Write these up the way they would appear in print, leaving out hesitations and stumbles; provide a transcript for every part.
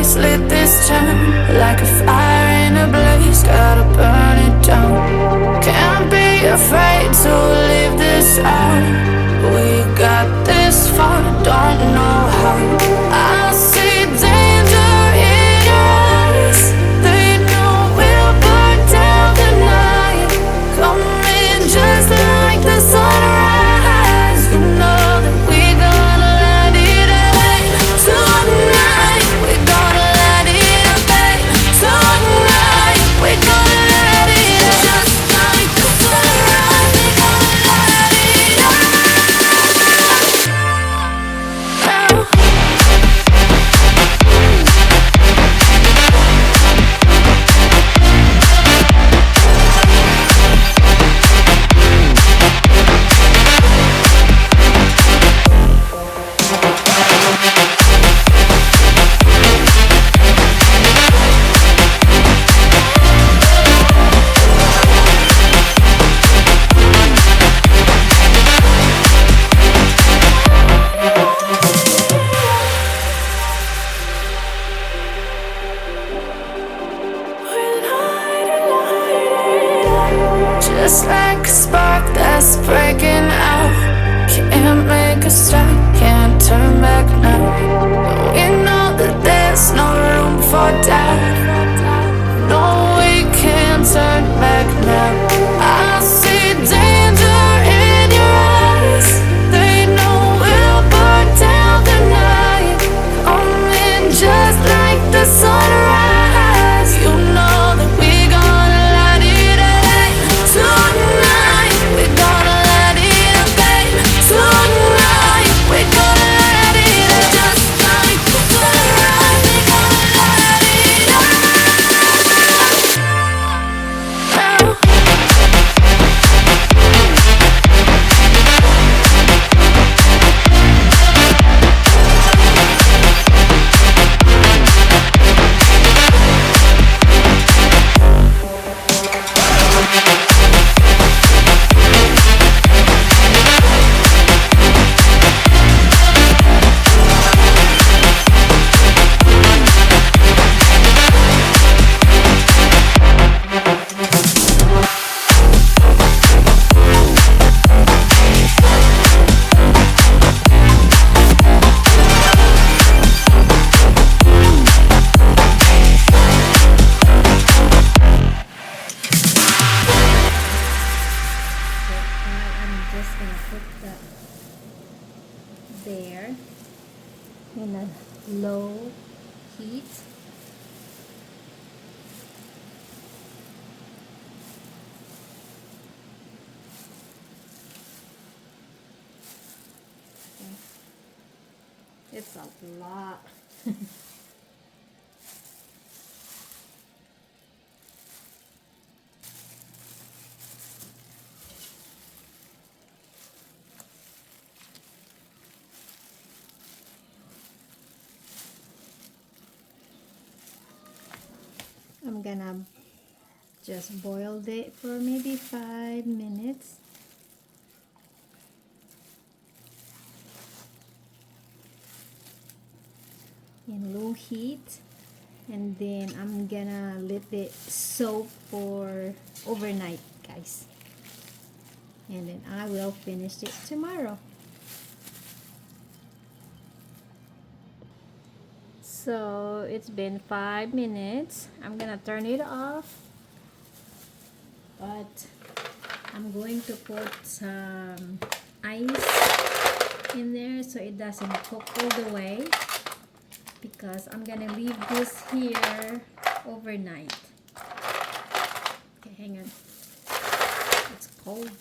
eyes lit this town like a fire in a blaze, gotta burn it down. Can't be afraid to leave this out. We got this far, don't know how. I see danger in your eyes. They know we'll burn down the night. Coming just like the sunrise. You know that we're gonna light it up tonight. We're gonna light it up tonight. We're gonna light it up just like the sunrise. We're gonna light it up now. Just like a spark that's breaking out. Can't make a stop, can't turn back now. We know that there's no room for doubt. No, we can't turn back now. I see danger in your eyes. They know we'll burn down the night. Coming just like the sunrise. You know that we're gonna light it up tonight. We're gonna light it up tonight. We're gonna light it up just like the sunrise. We're gonna light it up now. I'm just gonna put that there in a low heat. Okay. It's a lot. I'm gonna just boil it for maybe 5 minutes. In low heat, and then I'm gonna let it soak for overnight, guys, and then I will finish it tomorrow. So it's been 5 minutes. I'm gonna turn it off, but I'm going to put some ice in there so it doesn't cook all the way, because I'm gonna leave this here overnight. Okay, hang on. It's cold.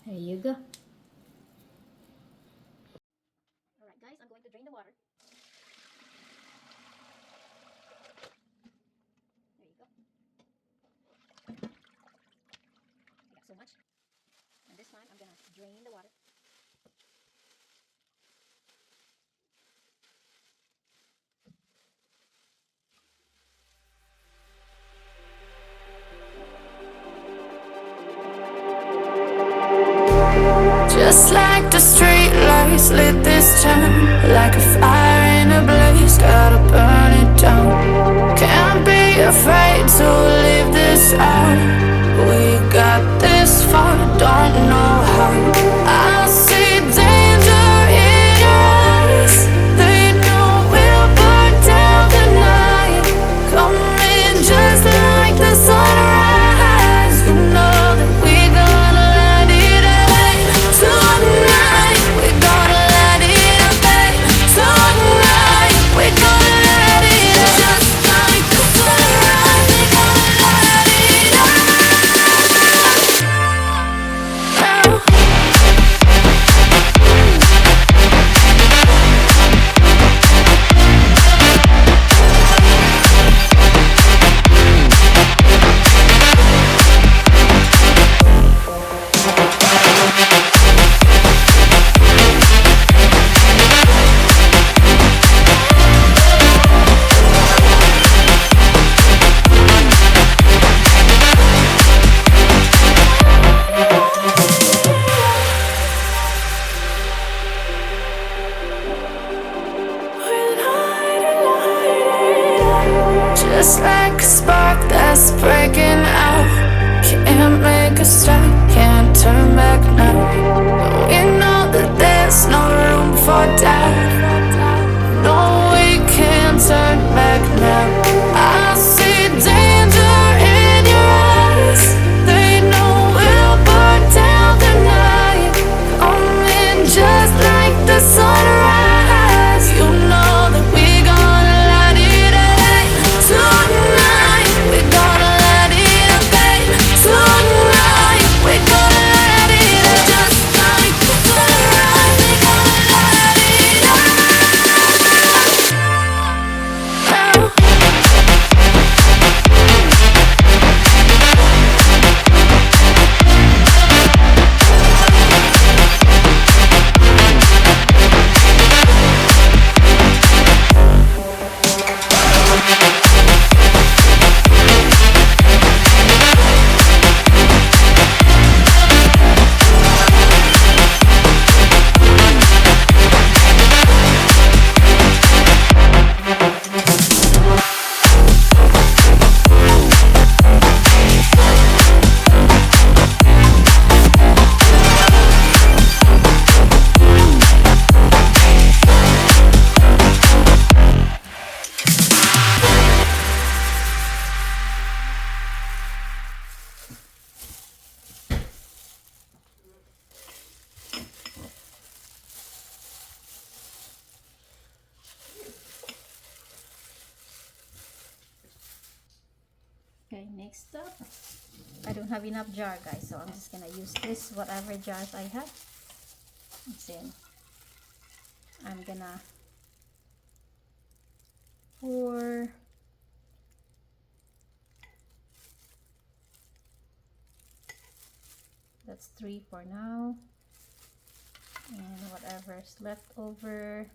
There you go. Alright guys, I'm going to drain the water. There you go. I got so much. And this time I'm gonna drain the water. like a fire in a blaze, gotta burn it down. Can't be afraid to leave this out. We got this far, don't know how. I see danger in your eyes. They know we'll burn down the night. Coming just like the sunrise. You know that we gonna let it rain tonight. We gonna let it rain tonight. We gonna let it just like the sunrise. We gonna let it rain. Just like a spark that's breaking out. Can't make a stop, can't turn back now. We know that there's no room for doubt. No, we can't turn back now. I see danger in your eyes. They know we'll burn down the night. Coming just like the sunrise. You know that we gonna let it rain tonight. We gonna let it rain tonight. We gonna let it just like the sunrise. We gonna let it rain. Okay, next up, I don't have enough jar, guys, so I'm just gonna use this whatever jars I have. And then I'm gonna pour that's 3 for now, and whatever's left over,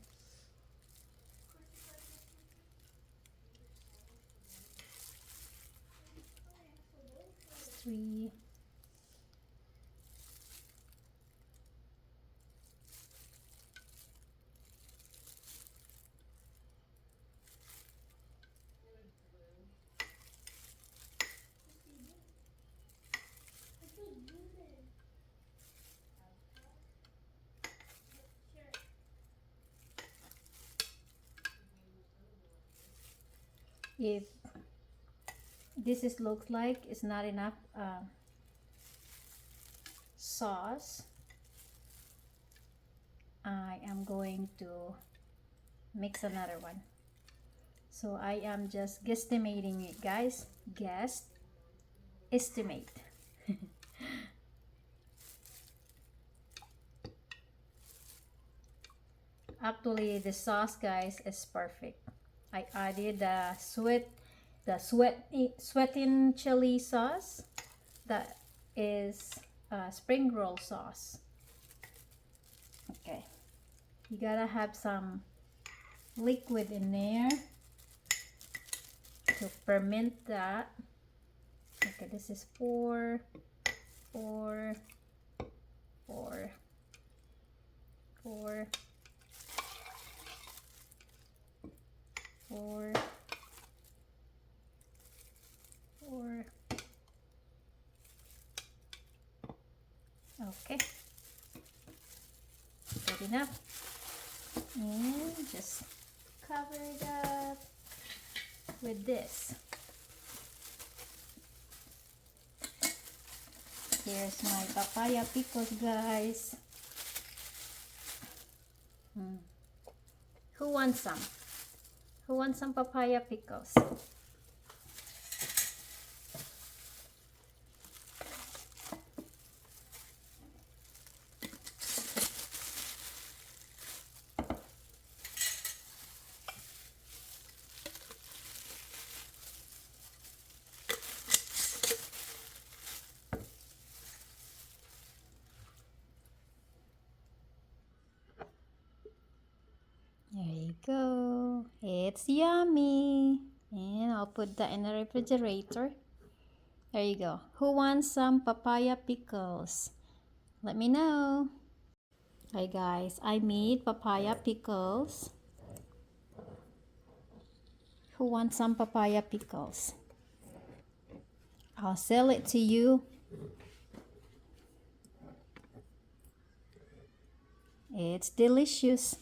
it's 3. If this is looks like it's not enough sauce, I am going to mix another one. So I am just guesstimating it, guys. Guess estimate. Actually, the sauce, guys, is perfect. I added the sweating chili sauce. That is spring roll sauce. Okay, you gotta have some liquid in there to ferment that. Okay, this is 4, 4, 4, 4, 4, 4. Okay, good enough. And just cover it up with this. Here's my papaya pickles, guys. Who wants some? Who wants some papaya pickles? There you go. It's yummy. And I'll put that in the refrigerator. There you go. Who wants some papaya pickles? Let me know. Hi guys, I made papaya pickles. Who wants some papaya pickles? I'll sell it to you. It's delicious.